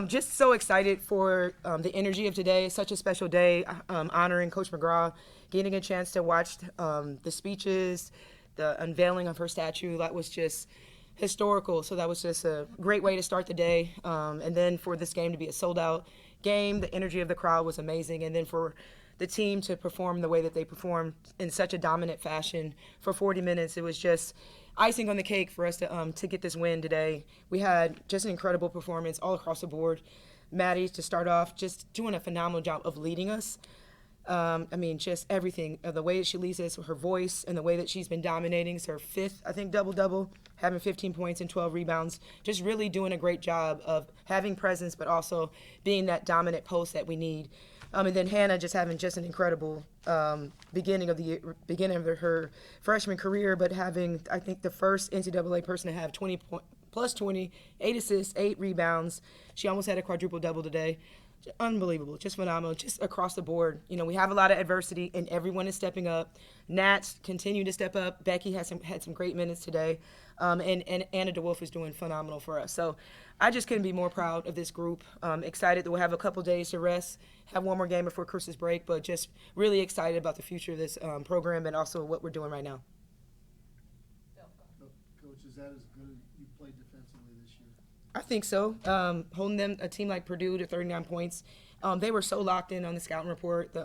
Just so excited for the energy of today. Such a special day, honoring Coach McGraw, getting a chance to watch the speeches, the unveiling of her statue. That was just historical. So that was just a great way to start the day. And then for this game to be a sold-out game, the energy of the crowd was amazing. And then for the team to perform the way that they performed in such a dominant fashion for 40 minutes, it was just icing on the cake for us to get this win today. We had just an incredible performance all across the board. Maddy, to start off, just doing a phenomenal job of leading us. Just everything, the way that she leads us, her voice, and the way that she's been dominating. It's her fifth, I think, double-double, having 15 points and 12 rebounds. Just really doing a great job of having presence, but also being that dominant post that we need. And then Hannah just having just an incredible beginning of her freshman career, but having, I think, the first NCAA person to have 20, 8 assists, 8 rebounds. She almost had a quadruple-double today. Unbelievable, just phenomenal, just across the board. We have a lot of adversity, and everyone is stepping up. Nats continue to step up. Becky had some great minutes today, and Anna DeWolf is doing phenomenal for us. So I just couldn't be more proud of this group. Excited that we'll have a couple days to rest, have one more game before Christmas break, but just really excited about the future of this program and also what we're doing right now. Coach, is that as good as you played defensively this year? I think so. Holding a team like Purdue to 39 points, they were so locked in on the scouting report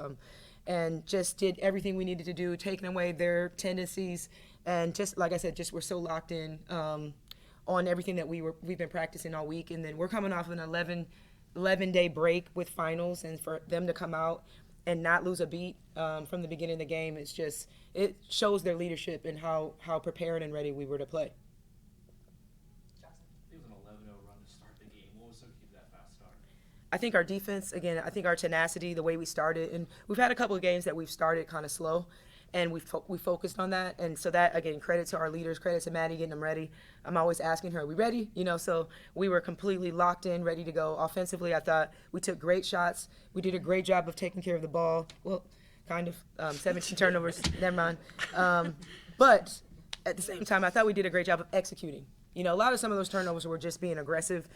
and just did everything we needed to do, taking away their tendencies. And just like I said, just we're so locked in on everything that we've been practicing all week. And then we're coming off an 11-day break with finals, and for them to come out and not lose a beat from the beginning of the game, it shows their leadership and how prepared and ready we were to play. I think our defense, again, I think our tenacity, the way we started, and we've had a couple of games that we've started kind of slow, and we focused on that. And so that, again, credit to our leaders, credit to Maddy getting them ready. I'm always asking her, are we ready? So we were completely locked in, ready to go. Offensively, I thought we took great shots. We did a great job of taking care of the ball. Well, kind of, 17 turnovers, never mind. But at the same time, I thought we did a great job of executing. A lot of some of those turnovers were just being aggressive,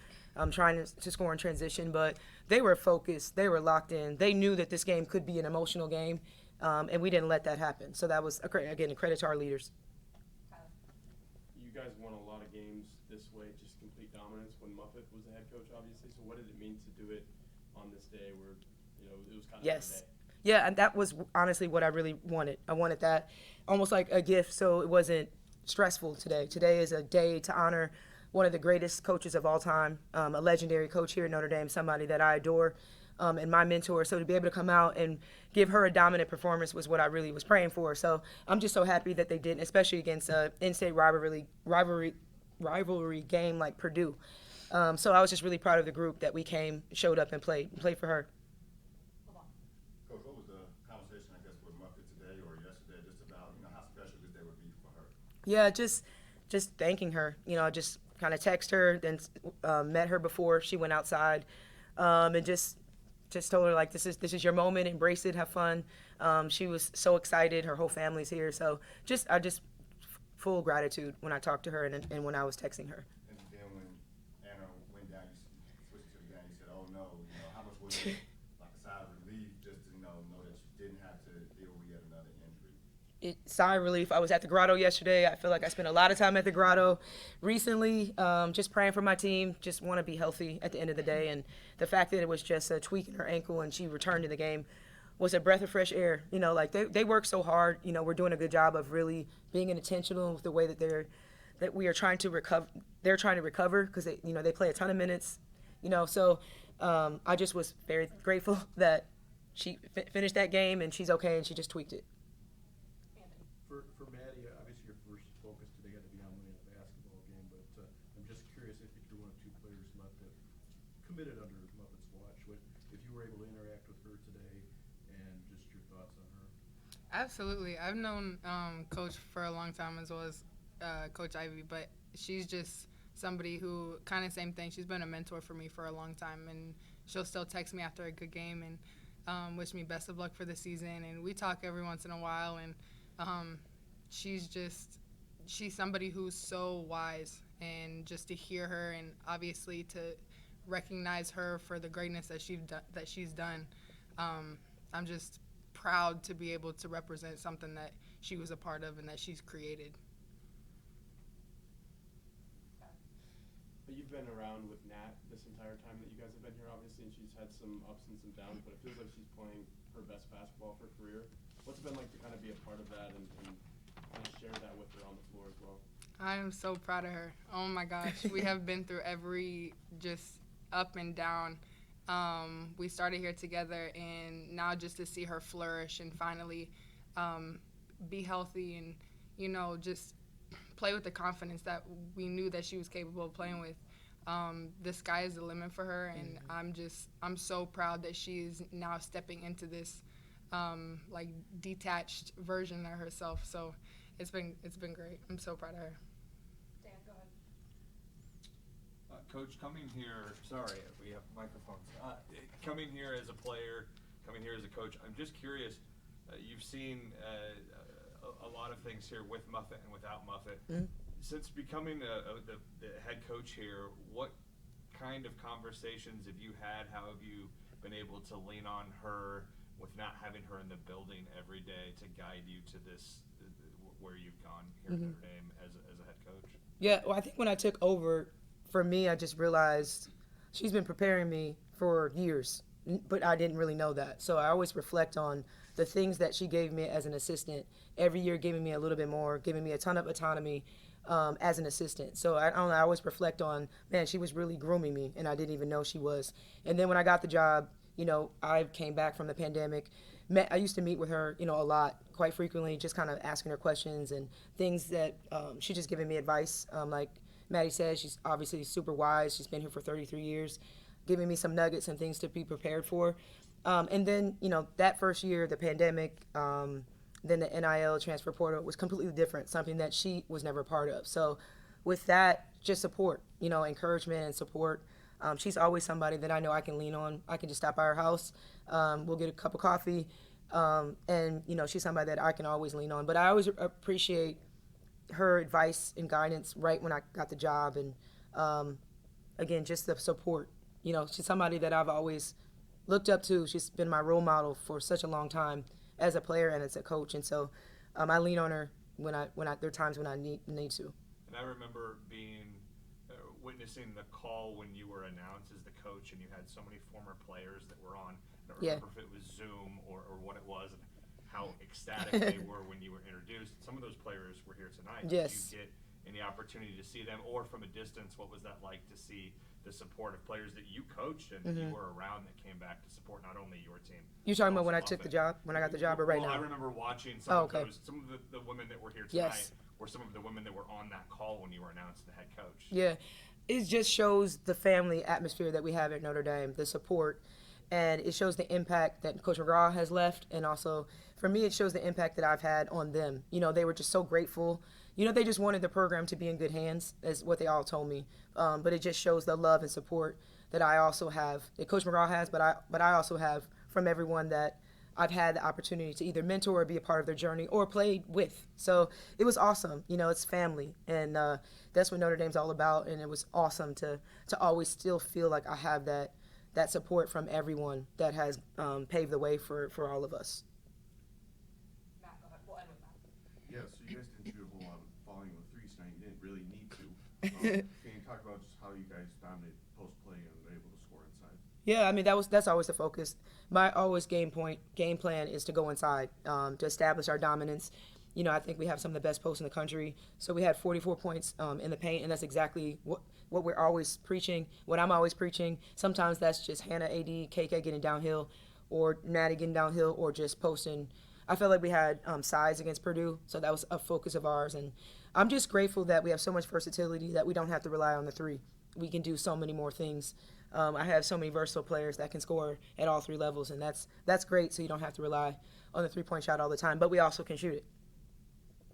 trying to score in transition, but they were focused, they were locked in. They knew that this game could be an emotional game, and we didn't let that happen. So that was, again, a credit to our leaders. You guys won a lot of games this way, just complete dominance when Muffet was the head coach, obviously. So what did it mean to do it on this day where, it was kind of Yes. a day? Yeah, and that was honestly what I really wanted. I wanted that almost like a gift, so it wasn't stressful today. Today is a day to honor one of the greatest coaches of all time, a legendary coach here at Notre Dame, somebody that I adore, and my mentor. So to be able to come out and give her a dominant performance was what I really was praying for. So I'm just so happy that they did, especially against an in-state rivalry game like Purdue. So I was just really proud of the group that we showed up and played for her. Coach, what was the conversation, I guess, with Muffet today or yesterday, just about how special this day would be for her? Yeah, just thanking her. Just kind of text her, then met her before she went outside, and just told her, like, this is your moment, embrace it, have fun. She was so excited. Her whole family's here, so I just full gratitude when I talked to her and when I was texting her. And then when Anna went down, you switched to the game, you said, oh no, how much was it like a sigh of relief just to know that you didn't have to deal with yet another injury? Sigh of relief. I was at the Grotto yesterday. I feel like I spent a lot of time at the Grotto recently, just praying for my team, just want to be healthy at the end of the day. And the fact that it was just a tweak in her ankle and she returned to the game was a breath of fresh air. Like they work so hard. We're doing a good job of really being intentional with the way that we are trying to recover. They're trying to recover because they play a ton of minutes. So I just was very grateful that she finished that game and she's okay and she just tweaked it. For Maddy, obviously your first focus today had to be on winning a basketball game, but I'm just curious if you're one of two players left that committed under Muffet's watch. If you were able to interact with her today and just your thoughts on her? Absolutely. I've known Coach for a long time as well as Coach Ivey, but she's just somebody who kind of same thing. She's been a mentor for me for a long time, and she'll still text me after a good game and wish me best of luck for the season. And we talk every once in a while, and she's somebody who's so wise, and just to hear her and obviously to recognize her for the greatness that she's done. I'm just proud to be able to represent something that she was a part of and that she's created. But you've been around with Nat this entire time that you guys have been here, obviously, and she's had some ups and some downs, but it feels like she's playing her best basketball of her career. What's it been like to kind of be a part of that and kind of share that with her on the floor as well? I am so proud of her. Oh my gosh, we have been through every just up and down. We started here together, and now just to see her flourish and finally be healthy and, you know, just play with the confidence that we knew that she was capable of playing with. The sky is the limit for her, and I'm so proud that she's now stepping into this like detached version of herself. So it's been great. I'm so proud of her. Dan, go ahead. Coach, coming here, sorry, we have microphones. Coming here as a player, coming here as a coach, I'm just curious, you've seen a lot of things here with Muffet and without Muffet. Mm-hmm. Since becoming the head coach here, what kind of conversations have you had? How have you been able to lean on her with not having her in the building every day to guide you to this, where you've gone here at Notre Dame as a head coach? Yeah, well, I think when I took over, for me, I just realized she's been preparing me for years, but I didn't really know that. So I always reflect on the things that she gave me as an assistant, every year giving me a little bit more, giving me a ton of autonomy as an assistant. So I don't know, I always reflect on, man, she was really grooming me, and I didn't even know she was. And then when I got the job, you know, I came back from the pandemic. I used to meet with her, you know, a lot, quite frequently, just kind of asking her questions and things that she just giving me advice. Like Maddy said, she's obviously super wise. She's been here for 33 years, giving me some nuggets and things to be prepared for. And then, you know, that first year, the pandemic, then the NIL transfer portal was completely different, something that she was never a part of. So with that, just support, you know, encouragement and support. She's always somebody that I know I can lean on. I can just stop by her house. We'll get a cup of coffee. And, you know, she's somebody that I can always lean on. But I always appreciate her advice and guidance right when I got the job. And, again, just the support. You know, she's somebody that I've always looked up to. She's been my role model for such a long time as a player and as a coach. And so I lean on her when there are times when I need to. And I remember witnessing the call when you were announced as the coach, and you had so many former players that were on. I don't remember if it was Zoom or what it was, and how ecstatic they were when you were introduced. Some of those players were here tonight. Yes. Did you get any opportunity to see them, or from a distance, what was that like to see the support of players that you coached and that you were around that came back to support not only your team? You talking about when I also took the Muffet? job, when I got the job, or right Well, now? I remember watching some of the women that were here tonight Yes. were some of the women that were on that call when you were announced the head coach. Yeah, it just shows the family atmosphere that we have at Notre Dame, the support, and it shows the impact that Coach McGraw has left, and also for me, it shows the impact that I've had on them. You know, they were just so grateful. You know, they just wanted the program to be in good hands, is what they all told me. But it just shows the love and support that I also have, that Coach McGraw has, but I also have from everyone that I've had the opportunity to either mentor or be a part of their journey or play with. So it was awesome. You know, it's family, and that's what Notre Dame's all about. And it was awesome to always still feel like I have that support from everyone that has paved the way for all of us. Matt, go ahead. We'll end with Matt. Yeah, so you guys didn't do a whole lot of volume of threes tonight. You didn't really need to. Can you talk about just how you guys dominated post-play and were able to score inside? Yeah, I mean that's always the focus. My always game plan is to go inside, to establish our dominance. You know, I think we have some of the best posts in the country. So we had 44 points in the paint, and that's exactly what we're always preaching, what I'm always preaching. Sometimes that's just Hannah, AD, KK getting downhill, or Natty getting downhill, or just posting. I felt like we had size against Purdue, so that was a focus of ours. And I'm just grateful that we have so much versatility that we don't have to rely on the three. We can do so many more things. I have so many versatile players that can score at all three levels, and that's great, so you don't have to rely on the three-point shot all the time. But we also can shoot it.